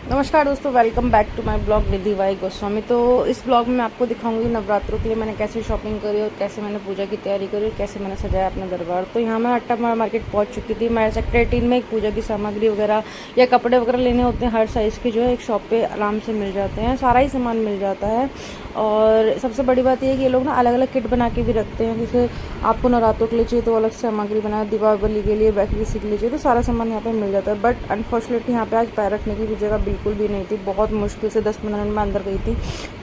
नमस्कार दोस्तों, welcome back to my blog Nidhi Y Goswami. तो इस ब्लॉग में आपको दिखाऊंगी नवरात्रों के लिए मैंने कैसे शॉपिंग करी और कैसे मैंने पूजा की तैयारी करी और कैसे मैंने सजाया अपना दरबार। तो यहाँ मैं अट्टा मार्केट पहुँच चुकी थी। मैं सेक्टर 18 में एक पूजा की सामग्री वगैरह या कपड़े वगैरह लेने होते हैं हर साइज़ के, जो है एक शॉप पे आराम से मिल जाते हैं, सारा ही सामान मिल जाता है। और सबसे बड़ी बात यह है कि ये लोग ना अलग अलग किट बना के भी रखते हैं। जैसे आपको नवरात्रों के लिए चाहिए तो अलग से सामग्री बना, दीपावली के लिए किसी के लिए चाहिए तो सारा सामान यहाँ पे मिल जाता है। बट अनफॉर्चुनेटली यहाँ पे आज पैर रखने की भी जगह बिल्कुल भी नहीं थी। बहुत मुश्किल से 10-15 मिनट में अंदर गई थी।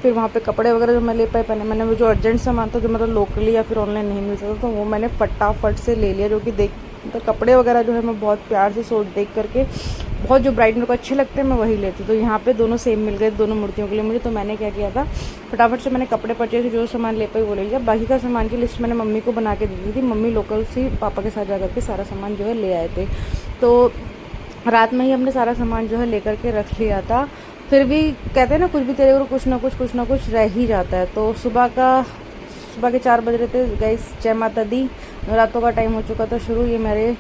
फिर वहाँ पे कपड़े वगैरह जो मैं ले पाई, पहले मैंने वो जो अर्जेंट सामान था जो मतलब लोकली या फिर ऑनलाइन नहीं मिल सकता, तो वो मैंने फटाफट से ले लिया। जो कि देख मतलब कपड़े वगैरह जो है मैं बहुत प्यार से सोच देख करके, बहुत जो ब्राइड मेरे को अच्छे लगते हैं मैं वही लेती। तो यहाँ पे दोनों सेम मिल गए दोनों मूर्तियों के लिए मुझे। तो मैंने क्या किया था, फटाफट से मैंने कपड़े परचेज जो सामान ले पाई वो ले लिया। बाकी का सामान की लिस्ट मैंने मम्मी को बना के दे दी थी। मम्मी लोकल से पापा के साथ जा करके सारा सामान जो है ले आए थे। तो रात में ही हमने सारा सामान जो है लेकर के रख लिया था। फिर भी कहते हैं ना, कुछ भी तेरे को कुछ ना कुछ रह ही जाता है। तो सुबह के 4 बज रहे थे। गाइस जय माता दी। रातों का टाइम हो चुका था शुरू। ये मेरे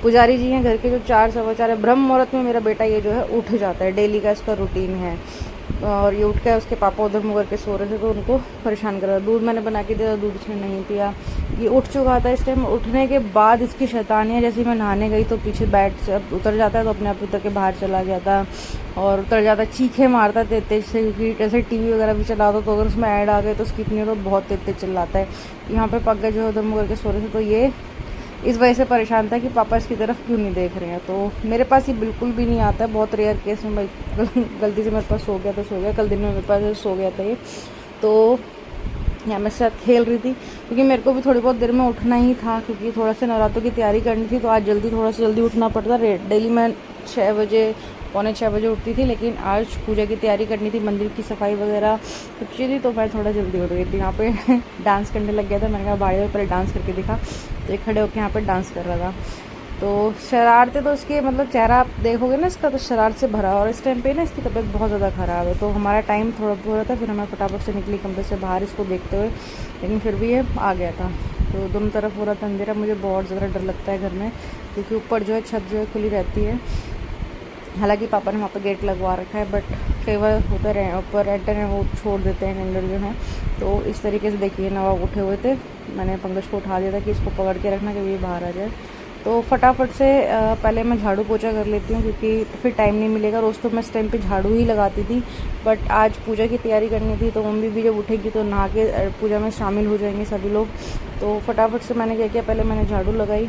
पुजारी जी हैं घर के, जो 4 सवा 4 है, ब्रह्म मुहूर्त में मेरा बेटा ये जो है उठ जाता है। डेली का इसका रूटीन है। और ये उठ के उसके पापा उधर मुँह करके सो रहे थे तो उनको परेशान कर रहा। दूध मैंने बना के दिया, दूध इसने नहीं पिया। ये उठ चुका था इस टाइम। उठने के बाद इसकी शैतानियाँ, जैसे मैं नहाने गई तो पीछे बेड से अब उतर जाता है तो अपने आप उतर के बाहर चला गया था। और उतर जाता, चीखें मारता तेज तेज से, क्योंकि जैसे टीवी वगैरह भी चला तो अगर उसमें ऐड आ गए तो स्किप नहीं हो तो बहुत तेज तेज चिल्लाता है। यहाँ पे पक गए जो उधर मुँह करके सो रहे थे, तो ये इस वजह से परेशान था कि पापा इसकी तरफ क्यों नहीं देख रहे हैं। तो मेरे पास ये बिल्कुल भी नहीं आता है। बहुत रेयर केस में भाई गलती से मेरे पास सो गया तो सो गया। कल दिन में मेरे पास सो गया था ये। तो यहाँ मेरे साथ खेल रही थी, क्योंकि मेरे को भी थोड़ी बहुत देर में उठना ही था, क्योंकि थोड़ा सा नवरात्रों की तैयारी करनी थी। तो आज थोड़ा सा जल्दी उठना पड़ता। डेली मैं 6 बजे, पौने 6 बजे उठती थी, लेकिन आज पूजा की तैयारी करनी थी, मंदिर की सफाई वगैरह कुछ चीज़ थी, तो मैं थोड़ा जल्दी उठ गई थी। यहाँ पे डांस करने लग गया था। मैंने कहा भाई पहले डांस करके दिखा, तो खड़े होकर यहाँ पे डांस कर रहा था। तो शरारतें तो इसके मतलब चेहरा आप देखोगे ना इसका, तो शरारत से भरा। और इस टाइम पे ना इसकी तबीयत बहुत ज़्यादा ख़राब है। तो हमारा टाइम थोड़ा पूरा था, फिर हमें फटाफट से निकली कमरे से बाहर इसको देखते हुए, लेकिन फिर भी ये आ गया था। तो दोनों तरफ हो रहा था अंधेरा। मुझे बहुत ज़्यादा डर लगता है घर में, क्योंकि ऊपर जो है छत जो है खुली रहती है। हालांकि पापा ने वहाँ पे गेट लगवा रखा है, बट कई बार होता रहे ऊपर एंटर है वो छोड़ देते हैं अंदर जो है। तो इस तरीके से देखिए नवाब उठे हुए थे। मैंने पंकज को उठा दिया था कि इसको पकड़ के रखना, कि ये बाहर आ जाए। तो फटाफट से पहले मैं झाड़ू पोछा कर लेती हूँ, क्योंकि फिर टाइम नहीं मिलेगा। रोज़ तो मैं इस टाइम पे झाड़ू ही लगाती थी, बट आज पूजा की तैयारी करनी थी। तो मम्मी भी जब उठेगी तो नहा के पूजा में शामिल हो जाएंगे सभी लोग। तो फटाफट से मैंने क्या किया, पहले मैंने झाड़ू लगाई।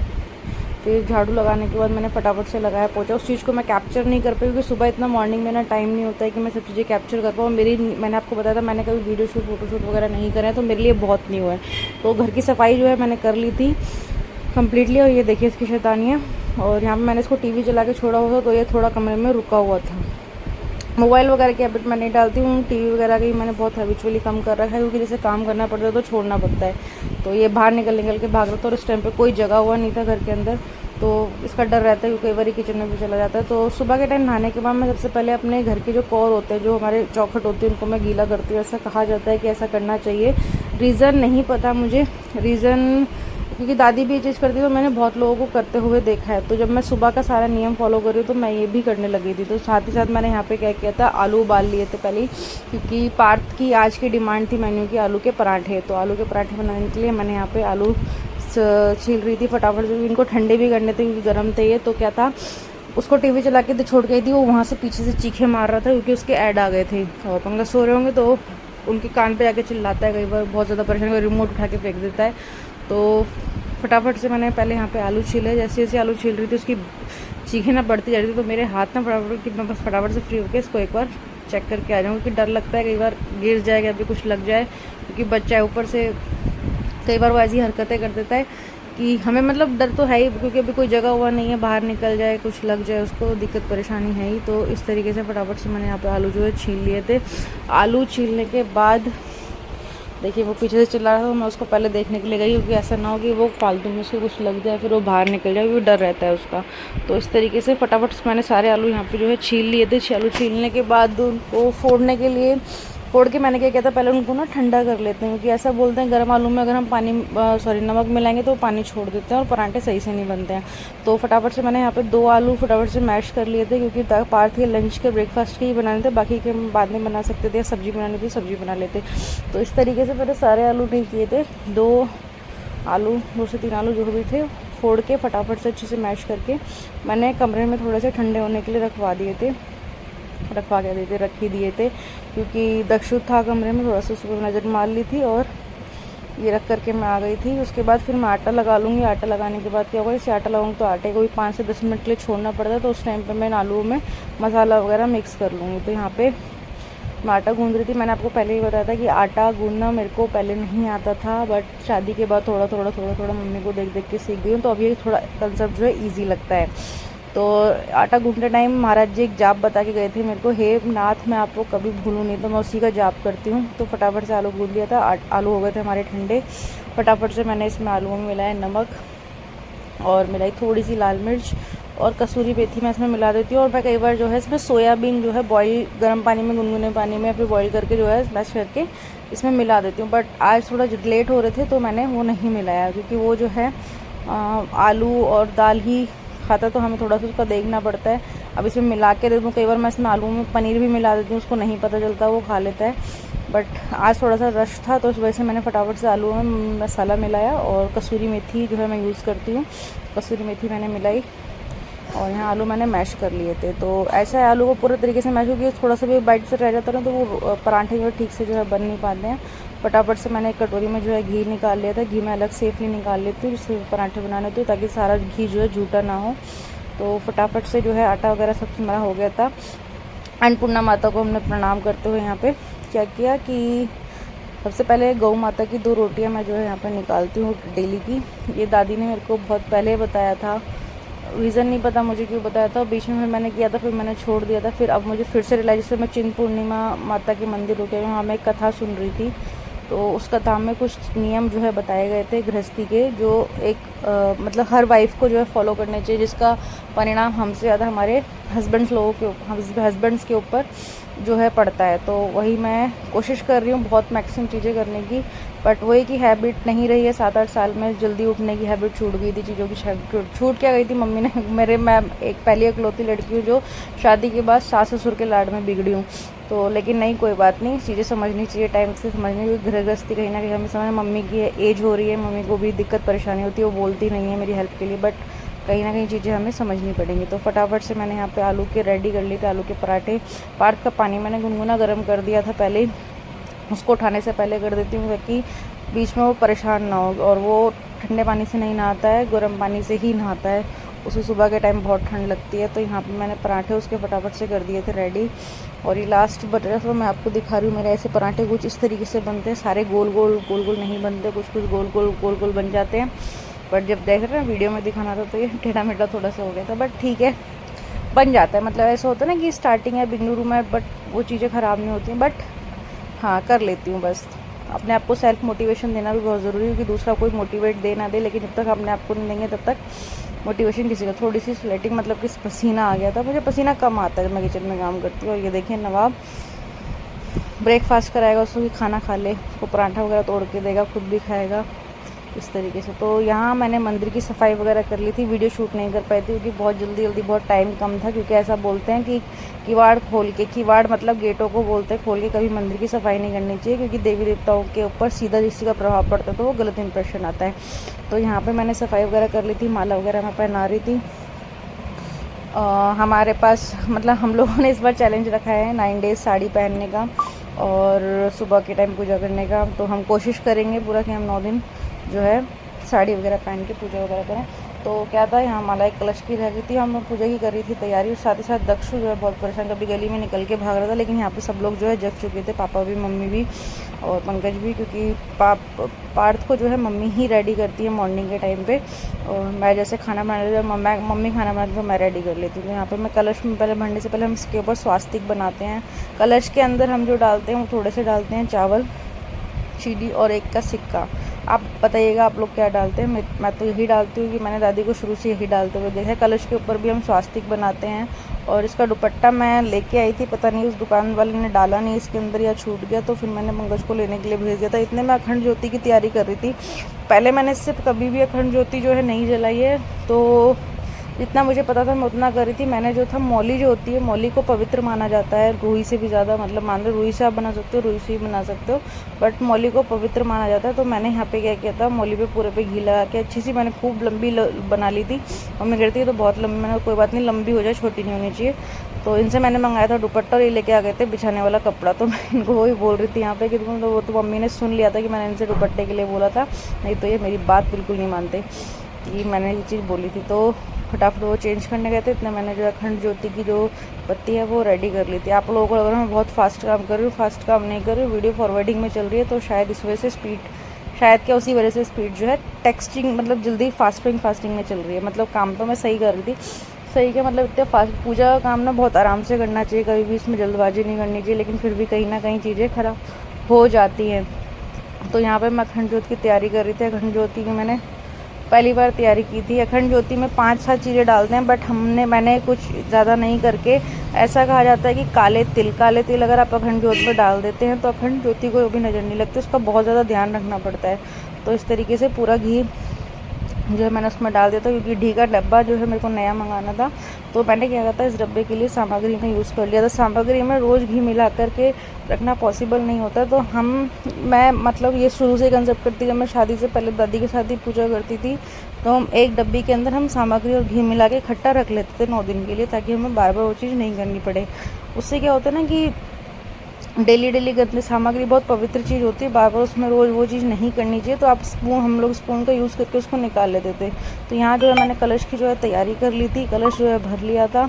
फिर झाड़ू लगाने के बाद मैंने फटाफट से लगाया पोछा। उस चीज़ को मैं कैप्चर नहीं कर पाई, क्योंकि सुबह इतना मॉर्निंग में ना टाइम नहीं होता है कि मैं सब चीज़ें कैप्चर कर पाऊँ। मैंने आपको बताया था मैंने कभी वीडियो शूट फोटोशूट वगैरह नहीं करे हैं, तो मेरे लिए बहुत न्यू है। तो घर की सफाई जो है मैंने कर ली थी कम्प्लीटली। और ये देखिए इसकी शैतानियाँ। और यहाँ पर मैंने इसको टीवी चला के छोड़ा हुआ था, तो ये थोड़ा कमरे में रुका हुआ था। मोबाइल वगैरह की हैबिट मैं नहीं डालती हूँ। टीवी वगैरह की मैंने बहुत हैबिचुअली कम कर रखा है, क्योंकि जैसे काम करना पड़ता है तो छोड़ना पड़ता है। तो ये बाहर निकल के भाग रहा था, और इस टाइम पे कोई जगह हुआ नहीं था घर के अंदर। तो इसका डर रहता है, क्योंकि कई बार किचन में भी चला जाता है। तो सुबह के टाइम नहाने के बाद मैं सबसे पहले अपने घर के जो कौर होते हैं, जो हमारे चौखट होती है, उनको मैं गीला करती हूँ। ऐसा कहा जाता है कि ऐसा करना चाहिए। रीज़न नहीं पता मुझे, रीज़न क्योंकि दादी भी ये चीज़ करती है, तो मैंने बहुत लोगों को करते हुए देखा है। तो जब मैं सुबह का सारा नियम फॉलो कर रही हूँ तो मैं ये भी करने लगी थी। तो साथ ही साथ मैंने यहाँ पे क्या किया था, आलू उबाल लिए थे पहले, क्योंकि पार्थ की आज की डिमांड थी मेन्यू की आलू के पराठे। तो आलू के पराठे बनाने के लिए मैंने यहाँ पे आलू छील रही थी फटाफट से। इनको ठंडे भी करने थे क्योंकि गर्म थे ये। तो क्या था, उसको टीवी चला के छोड़ गई थी, वो वहाँ से पीछे से चीखे मार रहा था, क्योंकि उसके ऐड आ गए थे। और पंकज सो रहे होंगे तो उनके कान पे जाके चिल्लाता है, कई बार बहुत ज़्यादा परेशान, रिमोट उठा के फेंक देता है। तो फटाफट से मैंने पहले यहाँ पे आलू छीले। जैसे जैसे आलू छील रही थी उसकी चीखें ना बढ़ती जा रही थी, तो मेरे हाथ ना फटाफट कि मैं बस फटाफट से फ्री होकर इसको एक बार चेक करके आ जाऊँ, क्योंकि डर लगता है कई बार गिर जाएगा, अभी कुछ लग जाए, क्योंकि बच्चा है ऊपर से। कई बार वो ऐसी हरकतें कर देता है कि हमें मतलब डर तो है ही, क्योंकि अभी कोई जगह हुआ नहीं है, बाहर निकल जाए कुछ लग जाए उसको, दिक्कत परेशानी है ही। तो इस तरीके से फटाफट से मैंने यहाँ पे आलू जो है छील लिए थे। आलू छीलने के बाद देखिए वो पीछे से चिल्ला रहा था, मैं उसको पहले देखने के लिए गई, क्योंकि ऐसा ना हो कि वो फालतू में उसको कुछ लग जाए फिर वो बाहर निकल जाए, क्योंकि डर रहता है उसका। तो इस तरीके से फटाफट से मैंने सारे आलू यहाँ पे जो है छील लिए थे। आलू छीलने के बाद उनको फोड़ने के लिए फोड़ के मैंने क्या किया था, पहले उनको ना ठंडा कर लेते हैं, क्योंकि ऐसा बोलते हैं गर्म आलू में अगर हम नमक मिलाएंगे तो वो पानी छोड़ देते हैं और पराठे सही से नहीं बनते हैं। तो फटाफट से मैंने यहाँ पे 2 आलू फटाफट से मैश कर लिए थे, क्योंकि पार्थ के लंच के ब्रेकफास्ट के ही बनाने थे, बाकी के हम बाद में बना सकते थे, या सब्ज़ी बनानी थी सब्ज़ी बना लेते। तो इस तरीके से मैंने सारे आलू नहीं किए थे, 2 से 3 आलू जो भी थे फोड़ के फटाफट से अच्छे से मैश करके मैंने कमरे में थोड़े से ठंडे होने के लिए रख ही दिए थे, क्योंकि दक्षु था कमरे में, थोड़ा सा उसको नज़र मार ली थी और ये रख करके मैं आ गई थी। उसके बाद फिर मैं आटा लगा लूँगी। आटा लगाने के बाद क्या होगा, इसे आटा लगाऊंगी तो आटे को भी 5 से 10 मिनट के लिए छोड़ना पड़ता है, तो उस टाइम पे मैं आलूओं में मसाला वगैरह मिक्स कर लूँगी। तो यहाँ पे मैं आटा गूँध रही थी। मैंने आपको पहले ही बताया था कि आटा गूँधना मेरे को पहले नहीं आता था, बट शादी के बाद थोड़ा थोड़ा मम्मी को देख देख के सीख गई हूँ, तो अब ये थोड़ा कंसेप्ट जो है ईजी लगता है। तो आटा गूँथते टाइम महाराज जी एक जाप बता के गए थे मेरे को, हे नाथ मैं आपको कभी भूलूँ नहीं, तो मैं उसी का जाप करती हूँ। तो फटाफट से आलू गूँथ लिया था, आलू हो गए थे हमारे ठंडे। फटाफट से मैंने इसमें आलूओं में मिलाया नमक और मिलाई थोड़ी सी लाल मिर्च और कसूरी मेथी मैं इसमें मिला देती हूँ। और मैं कई बार जो है इसमें सोयाबीन जो है बॉईल गर्म पानी में, गुनगुने पानी में फिर बॉईल करके जो है मैश करके इसमें मिला देती हूँ। बट आज थोड़ा लेट हो रहे थे तो मैंने वो नहीं मिलाया, क्योंकि वो जो है आलू और दाल ही खाता, तो हमें थोड़ा सा उसका देखना पड़ता है। अब इसमें मिला के दे दूँ, कई बार मैं इसमें आलू में पनीर भी मिला देती हूँ, उसको नहीं पता चलता, वो खा लेता है। बट आज थोड़ा सा रश था, तो इस वजह से मैंने फटाफट से आलू में मसाला मिलाया। और कसूरी मेथी जो है मैं यूज़ करती हूँ, कसूरी मेथी मैंने मिलाई और यहाँ आलू मैंने मैश कर लिए थे। तो ऐसा है, आलू को पूरे तरीके से मैश, क्योंकि थोड़ा सा भी बाइट से रह जाता है ना, तो वो पराठे जो ठीक से जो है बन नहीं पाते हैं। फटाफट से मैंने एक कटोरी में जो है घी निकाल लिया था। घी मैं अलग सेफली निकाल लेती हूँ जिससे पराठे बनाने होते, ताकि सारा घी जो है झूठा ना हो। तो फटाफट से जो है आटा वगैरह सब हमारा हो गया था। अन्नपूर्णा माता को हमने प्रणाम करते हुए यहाँ पे क्या किया कि सबसे पहले गौ माता की 2 रोटियाँ मैं जो है यहाँ पर निकालती हूँ डेली की। ये दादी ने मेरे को बहुत पहले बताया था, रीज़न नहीं पता मुझे क्यों बताया था, बीच में फिर मैंने किया था, फिर मैंने छोड़ दिया था। फिर अब मुझे फिर से रियलाइज, जैसे मैं चिंतपूर्णिमा माता के मंदिर रुके, वहाँ मैं एक कथा सुन रही थी, तो उस कथा में कुछ नियम जो है बताए गए थे गृहस्थी के, जो एक मतलब हर वाइफ को जो है फॉलो करने चाहिए, जिसका परिणाम हमसे ज़्यादा हमारे हस्बैंड्स के ऊपर जो है पड़ता है। तो वही मैं कोशिश कर रही हूँ बहुत मैक्सिमम चीज़ें करने की, बट वही की हैबिट नहीं रही है। 7-8 साल में जल्दी उठने की हैबिट छूट गई थी, चीज़ों की छूट क्या गई थी मम्मी ने। मैं एक पहली इकलौती लड़की हूँ जो शादी के बाद सास ससुर के लाड में बिगड़ी हूँ। तो लेकिन नहीं, कोई बात नहीं, चीज़ें समझनी चाहिए, टाइम से समझनी चाहिए। गृहस्थी कहीं ना कहीं हमें समझ, मम्मी की एज हो रही है, मम्मी को भी दिक्कत परेशानी होती है, वो बोलती नहीं है मेरी हेल्प के लिए, बट कहीं ना कहीं चीज़ें हमें समझनी पड़ेंगी। तो फटाफट से मैंने यहाँ पे आलू के रेडी कर लिए थे, आलू के पराठे। पार्थ का पानी मैंने गुनगुना गर्म कर दिया था पहले ही, उसको उठाने से पहले कर देती हूँ, ताकि बीच में वो परेशान ना हो। और वो ठंडे पानी से नहीं नहाता है, गर्म पानी से ही नहाता है, उसे सुबह के टाइम बहुत ठंड लगती है। तो यहाँ पे मैंने पराठे उसके फटाफट से कर दिए थे रेडी। और ये लास्ट बच रहा था, मैं आपको दिखा रही हूँ। मेरे ऐसे पराठे कुछ इस तरीके से बनते हैं, सारे गोल गोल नहीं बनते, कुछ गोल गोल बन जाते हैं। बट जब देख रहे हैं वीडियो में दिखाना था तो ये टेढ़ा मेढ़ा थोड़ा सा हो गया था, बट ठीक है, बन जाता है। मतलब ऐसा होता है ना कि स्टार्टिंग है, बिगनू में, बट वो चीज़ें ख़राब नहीं होती हैं। बट हाँ, कर लेती हूँ बस। अपने आप को सेल्फ मोटिवेशन देना भी बहुत ज़रूरी है, कि दूसरा कोई मोटिवेट दे ना दे, लेकिन जब तक अपने आप को नहीं देंगे तब तक मोटिवेशन किसी का। थोड़ी सी स्वेटिंग, मतलब कि पसीना आ गया था, मुझे पसीना कम आता है जब मैं किचन में काम करती हूँ। और ये देखिए नवाब ब्रेकफास्ट कराएगा, उसको भी खाना खा ले, उसको पराठा वगैरह तोड़ के देगा, खुद भी खाएगा, इस तरीके से। तो यहाँ मैंने मंदिर की सफाई वगैरह कर ली थी, वीडियो शूट नहीं कर पाई थी क्योंकि बहुत जल्दी बहुत टाइम कम था। क्योंकि ऐसा बोलते हैं कि किवाड़ मतलब गेटों को बोलते हैं खोल के कभी मंदिर की सफाई नहीं करनी चाहिए, क्योंकि देवी देवताओं के ऊपर सीधा जिसका प्रभाव पड़ता है तो वो गलत इंप्रेशन आता है। तो यहाँ पर मैंने सफाई वगैरह कर ली थी, माला वगैरह मैं पहना रही थी। हमारे पास मतलब हम लोगों ने इस बार चैलेंज रखा है 9 डेज़ साड़ी पहनने का और सुबह के टाइम पूजा करने का। तो हम कोशिश करेंगे पूरा कि हम 9 दिन जो है साड़ी वगैरह पहन के पूजा वगैरह करें। तो क्या था, यहाँ माला एक कलश की रह गई थी, हम पूजा की कर रही थी तैयारी, और साथ ही साथ दक्षु जो है बहुत परेशान, कभी गली में निकल के भाग रहा था। लेकिन यहाँ पे सब लोग जो है जग चुके थे, पापा भी, मम्मी भी और पंकज भी, क्योंकि पार्थ को जो है मम्मी ही रेडी करती है मॉर्निंग के टाइम पे। और मैं जैसे खाना बना लेती हूँ, मम्मी खाना बनाती तो मैं रेडी कर लेती हूँ। तो यहाँ पर मैं कलश में पहले भरने से पहले हम इसके ऊपर स्वास्तिक बनाते हैं। कलश के अंदर हम जो डालते हैं वो थोड़े से डालते हैं चावल, चीनी और 1 का सिक्का। आप बताइएगा आप लोग क्या डालते हैं। मैं तो यही डालती हूँ कि मैंने दादी को शुरू से यही डालते हुए देखा है। कलश के ऊपर भी हम स्वास्तिक बनाते हैं और इसका दुपट्टा मैं लेके आई थी, पता नहीं उस दुकान वाले ने डाला नहीं इसके अंदर या छूट गया, तो फिर मैंने पंकज को लेने के लिए भेज दिया था। इतने में अखंड ज्योति की तैयारी कर रही थी। पहले मैंने इससे कभी भी अखंड ज्योति जो है नहीं जलाई है, तो जितना मुझे पता था मैं उतना कर रही थी। मैंने जो था मौली जो होती है, मौली को पवित्र माना जाता है, रूही से भी ज़्यादा, मतलब मान लो रूही से आप बना सकते हो, रूही से भी बना सकते हो, बट मौली को पवित्र माना जाता है। तो मैंने यहाँ पे क्या किया था, मौली पे पूरे पे घी लगा के अच्छी सी मैंने खूब लंबी बना ली थी। मम्मी कहती है तो बहुत लंबी, मैंने कोई बात नहीं, लंबी हो जाए, छोटी नहीं होनी चाहिए। तो इनसे मैंने मंगाया था दुपट्टा और ये लेके आ गए थे बिछाने वाला कपड़ा। तो मैं इनको वही बोल रही थी यहाँ पे कि वो तो मम्मी ने सुन लिया था कि मैंने इनसे दुपट्टे के लिए बोला था, नहीं तो ये मेरी बात बिल्कुल नहीं मानते कि मैंने ये चीज़ बोली थी। तो फटाफट वो चेंज करने गए थे, इतने मैंने जो अखंड ज्योति की जो पत्ती है वो रेडी कर ली थी। आप लोगों को लग रहा है मैं बहुत फास्ट काम कर रही हूँ, फास्ट काम नहीं कर रही हूँ, वीडियो फॉरवर्डिंग में चल रही है, तो शायद इस वजह से स्पीड, शायद क्या उसी वजह से स्पीड जो है टेक्सटिंग मतलब जल्दी फास्टिंग में चल रही है। मतलब काम तो मैं सही कर रही थी, सही क्या मतलब इतने फास्ट, पूजा का काम ना बहुत आराम से करना चाहिए, कभी भी इसमें जल्दबाजी नहीं करनी चाहिए, लेकिन फिर भी कहीं ना कहीं चीज़ें खराब हो जाती हैं। तो यहाँ पे मैं अखंड ज्योति की तैयारी कर रही थी। अखंड ज्योति की मैंने पहली बार तैयारी की थी। अखंड ज्योति में 5-7 चीज़ें डालते हैं, बट मैंने कुछ ज़्यादा नहीं करके, ऐसा कहा जाता है कि काले तिल अगर आप अखंड ज्योति में डाल देते हैं तो अखंड ज्योति को भी नज़र नहीं लगती, उसका बहुत ज़्यादा ध्यान रखना पड़ता है। तो इस तरीके से पूरा घी जो है मैंने उसमें डाल दिया था, क्योंकि घी का डब्बा जो है मेरे को नया मंगाना था। तो मैंने क्या था, इस डब्बे के लिए सामग्री में यूज़ कर लिया था। सामग्री में रोज़ घी मिला करके रखना पॉसिबल नहीं होता। तो मैं मतलब ये शुरू से कंसेप्ट करती, जब मैं शादी से पहले दादी के साथ ही पूजा करती थी, तो हम एक डब्बी के अंदर हम सामग्री और घी मिला के इकट्ठा रख लेते थे 9 दिन के लिए, ताकि हमें बार बार वो चीज़ नहीं करनी पड़े। उससे क्या होता है ना कि डेली गंदी सामग्री बहुत पवित्र चीज़ होती है, बार बार उसमें रोज़ वो चीज़ नहीं करनी चाहिए। तो आप हम लोग स्पून का यूज़ करके उसको निकाल लेते थे। तो यहाँ जो है मैंने कलश की जो है तैयारी कर ली थी, कलश जो है भर लिया था,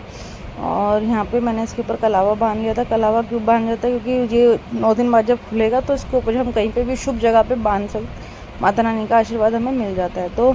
और यहाँ पे मैंने इसके ऊपर कलावा बांध लिया था। कलावा क्यों बांध जाता है, क्योंकि ये 9 दिन बाद जब खुलेगा तो इसके ऊपर हम कहीं पर भी शुभ जगह पर बांध सकते, माता रानी का आशीर्वाद हमें मिल जाता है। तो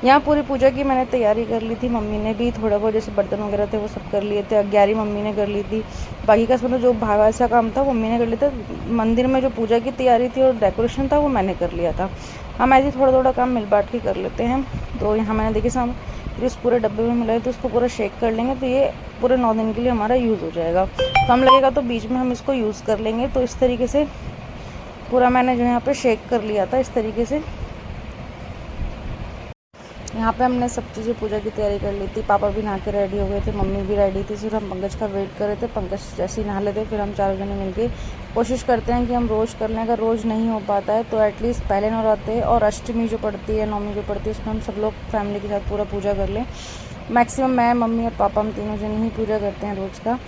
यहाँ पूरी पूजा की मैंने तैयारी कर ली थी। मम्मी ने भी थोड़ा बहुत जैसे बर्तन वगैरह थे वो सब कर लिए थे। अग्यारी मम्मी ने कर ली थी, बाकी का मतलब जो भागा ऐसा काम था वो मम्मी ने कर लिया था। मंदिर में जो पूजा की तैयारी थी और डेकोरेशन था वो मैंने कर लिया था। हम ऐसे थोड़ा काम मिल बांट के कर लेते हैं। तो यहाँ मैंने देखिए फिर इस पूरे डब्बे में मिलाए, तो उसको पूरा शेक कर लेंगे, तो ये पूरे 9 दिन के लिए हमारा यूज़ हो जाएगा। कम लगेगा तो बीच में हम इसको यूज़ कर लेंगे। तो इस तरीके से पूरा मैंने जो यहाँ पर शेक कर लिया था इस तरीके से। यहाँ पे हमने सब चीज़ें पूजा की तैयारी कर ली थी। पापा भी नहा के रेडी हो गए थे, मम्मी भी रेडी थी, सिर्फ हम पंकज का वेट कर रहे थे। पंकज जैसे ही नहा लेते फिर हम 4 जने मिलके कोशिश करते हैं कि हम रोज़ कर लें। अगर रोज़ नहीं हो पाता है तो एटलीस्ट पहले नवरात्रे और अष्टमी जो पड़ती है, नवमी जो पड़ती है, उसमें हम सब लोग फैमिली के साथ पूरा पूजा कर लें। मैक्सिमम मैं, मम्मी और पापा हम तीनों जने ही पूजा करते हैं रोज़ का।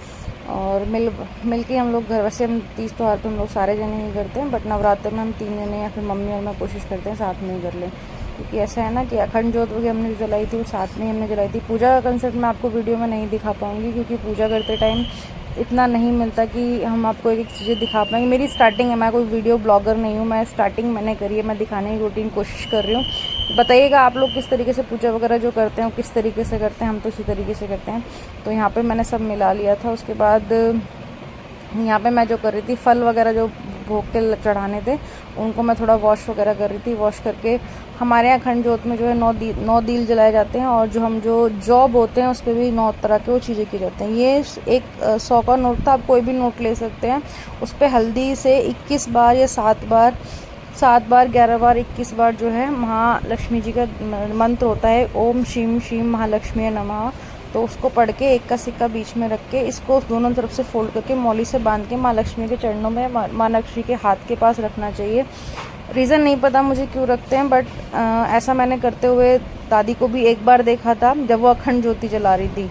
और मिल के हम लोग घर, वैसे हम 30 त्योहार पर हम लोग सारे जने ही करते हैं, बट नवरात्र में हम 3 जने या फिर मम्मी और मैं कोशिश करते हैं साथ में ही कर लें। क्योंकि ऐसा है ना कि अखंड ज्योत वगैरह हमने जो जलाई थी वो साथ में हमने जलाई थी। पूजा का कंसेप्ट मैं आपको वीडियो में नहीं दिखा पाऊँगी, क्योंकि पूजा करते टाइम इतना नहीं मिलता कि हम आपको एक चीज़ें दिखा पाएंगे। मेरी स्टार्टिंग है, मैं कोई वीडियो ब्लॉगर नहीं हूँ, मैं स्टार्टिंग मैंने करी है, मैं दिखाने की रूटीन कोशिश कर रही हूँ। बताइएगा आप लोग किस तरीके से पूजा वगैरह जो करते हैं किस तरीके से करते हैं, हम तो इसी तरीके से करते हैं। तो यहाँ पर मैंने सब मिला लिया था। उसके बाद यहाँ पे मैं जो कर रही थी, फल वगैरह जो भोग के चढ़ाने थे उनको मैं थोड़ा वॉश वगैरह कर रही थी। वॉश करके हमारे यहाँ अखंड ज्योत में जो है 9 दील जलाए जाते हैं, और जो हम जो जॉब होते हैं उस पर भी 9 तरह के वो चीज़ें की जाती हैं। ये एक 100 का नोट था, आप कोई भी नोट ले सकते हैं। उस पर हल्दी से 21 बार या 7 बार 11 बार 21 बार जो है महालक्ष्मी जी का मंत्र होता है, ओम शिम शिम महालक्ष्मी नमः। तो उसको पढ़ के एक का सिक्का बीच में रख के इसको दोनों तरफ से फोल्ड करके मौली से बांध के माँ लक्ष्मी के चरणों में, माँ लक्ष्मी के हाथ के पास रखना चाहिए। रीज़न नहीं पता मुझे क्यों रखते हैं, बट ऐसा मैंने करते हुए दादी को भी एक बार देखा था जब वो अखंड ज्योति जला रही थी।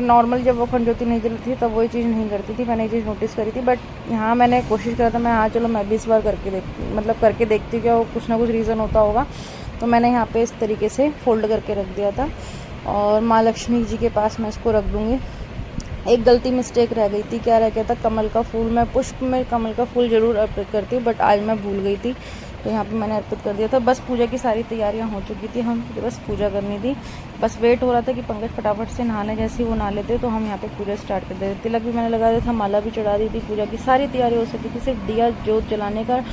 नॉर्मल जब वो अखंड ज्योति नहीं जलती थी तब वो ये चीज़ नहीं करती थी, मैंने ये चीज़ नोटिस करी थी। बट यहाँ मैंने कोशिश करा था, मैं हाँ चलो मैं भी इस बार करके देखती हूँ, क्या वो कुछ ना कुछ रीज़न होता होगा। तो मैंने यहाँ पे इस तरीके से फोल्ड करके रख दिया था, और माँ लक्ष्मी जी के पास मैं इसको रख दूँगी। एक गलती मिस्टेक रह गई थी, क्या रह गया था, कमल का फूल। मैं पुष्प में कमल का फूल ज़रूर अर्पित करती हूँ, बट आज मैं भूल गई थी, तो यहाँ पे मैंने अर्पित कर दिया था। बस पूजा की सारी तैयारियाँ हो चुकी थी, हम बस पूजा करनी थी। बस वेट हो रहा था कि पंकज फटाफट से नहा लें, जैसे ही वो नहा लेते तो हम यहाँ पे पूजा स्टार्ट कर देते। तिलक भी मैंने लगा दिया था, माला भी चढ़ा दी थी, पूजा की सारी तैयारी हो सकी थी। सिर्फ दिया जोत जलाने का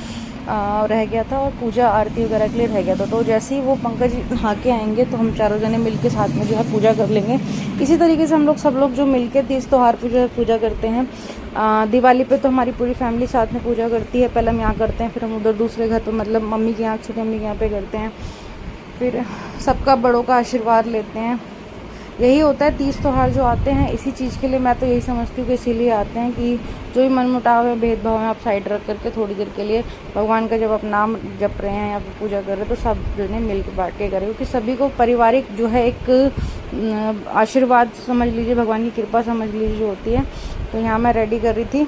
रह गया था और पूजा आरती वगैरह के लिए रह गया था। तो जैसे ही वो पंकज नहा के आएंगे तो हम चारों जने मिल के साथ में जो है पूजा कर लेंगे। इसी तरीके से हम लोग सब लोग जो मिल के तीज त्योहार पूजा करते हैं। दिवाली पे तो हमारी पूरी फैमिली साथ में पूजा करती है। पहले हम यहाँ करते हैं, फिर हम उधर दूसरे घर पे मतलब मम्मी के यहाँ, छोटी मम्मी के यहाँ पे करते हैं। फिर सबका बड़ों का आशीर्वाद लेते हैं। यही होता है तीज त्योहार जो आते हैं इसी चीज़ के लिए। मैं तो यही समझती हूँ कि इसीलिए आते हैं कि जो भी मनमुटाव है, भेदभाव है, आप साइड रख करके थोड़ी देर के लिए भगवान का जब आप नाम जप रहे हैं या फिर पूजा कर रहे हैं तो सब जो है मिल के बांट के करें, क्योंकि सभी को पारिवारिक जो है एक आशीर्वाद समझ लीजिए, भगवान की कृपा समझ लीजिए जो होती है। तो यहाँ मैं रेडी कर रही थी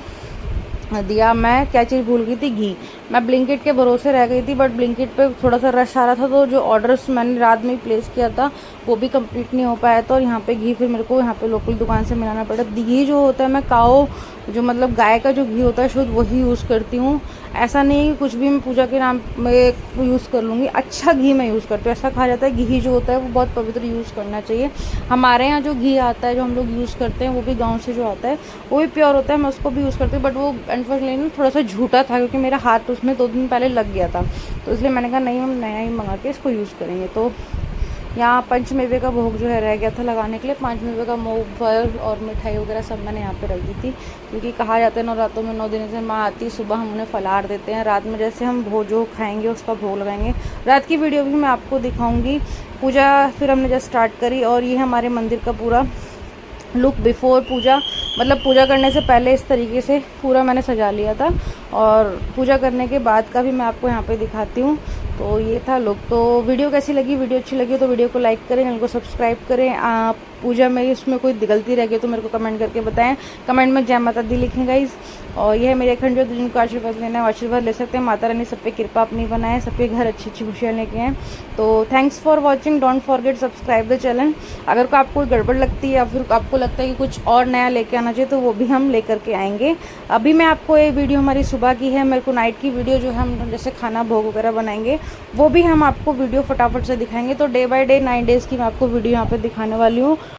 दिया। मैं क्या चीज़ भूल गई थी, घी। मैं ब्लिंकिट के भरोसे रह गई थी, बट ब्लिंकिट पे थोड़ा सा रश आ रहा था तो जो ऑर्डर्स मैंने रात में ही प्लेस किया था वो भी कंप्लीट नहीं हो पाया था। और यहाँ पे घी फिर मेरे को यहाँ पे लोकल दुकान से मिलाना पड़ा। घी जो होता है मैं काओ जो मतलब गाय का जो घी होता है शुद्ध वही यूज़ करती हूँ। ऐसा नहीं कि कुछ भी मैं पूजा के नाम में यूज़ कर लूँगी, अच्छा घी मैं यूज़ करती हूँ। ऐसा कहा जाता है घी जो होता है वो बहुत पवित्र यूज़ करना चाहिए। हमारे यहाँ जो घी आता है जो हम लोग यूज़ करते हैं वो भी गाँव से जो आता है वो भी प्योर होता है, मैं उसको भी यूज़ करती हूँ। बट वो अनफॉर्चुनेटली थोड़ा सा झूठा था क्योंकि मेरा हाथ उसमें 2 दिन पहले लग गया था, तो इसलिए मैंने कहा नहीं, हम नया ही मंगा के इसको यूज़ करेंगे। तो यहाँ पंचमेवे का भोग जो है रह गया था लगाने के लिए। पंचमेवे का फल और मिठाई वगैरह सब मैंने यहाँ पे रख दी थी, क्योंकि कहा जाता है नवरात्रों में 9 दिन से माँ आती है, सुबह हम उन्हें फलाहार देते हैं, रात में जैसे हम भोग जो खाएंगे उसका भोग लगाएंगे। रात की वीडियो भी मैं आपको दिखाऊंगी। पूजा फिर हमने जस्ट स्टार्ट करी और ये हमारे मंदिर का पूरा लुक बिफोर पूजा, मतलब पूजा करने से पहले इस तरीके से पूरा मैंने सजा लिया था और पूजा करने के बाद का भी मैं आपको यहाँ पे दिखाती हूँ। तो ये था लुक। तो वीडियो कैसी लगी, वीडियो अच्छी लगी तो वीडियो को लाइक करें, चैनल को सब्सक्राइब करें। आप पूजा में इसमें कोई गलती रह गई तो मेरे को कमेंट करके बताएं। कमेंट में जय माता दी लिखें गाइज। और यह है मेरे अखंड जो जिनको आशीर्वाद लेना है आशीर्वाद ले सकते हैं। माता रानी सब पे कृपा अपनी बनाए, सबके घर अच्छी अच्छी खुशियाँ लेके आएँ। तो thanks for watching, don't forget subscribe the channel. अगर आपको गड़बड़ लगती है या फिर आपको लगता है कि कुछ और नया लेके आना चाहिए तो वो भी हम लेकर के आएंगे। अभी मैं आपको ये वीडियो हमारी सुबह की है, मेरे को नाइट की वीडियो जो है हम जैसे खाना भोग वगैरह बनाएंगे वो भी हम आपको वीडियो फटाफट से दिखाएंगे। तो डे बाय डे 9 डेज़ की मैं आपको वीडियो यहाँ पे दिखाने वाली हूँ।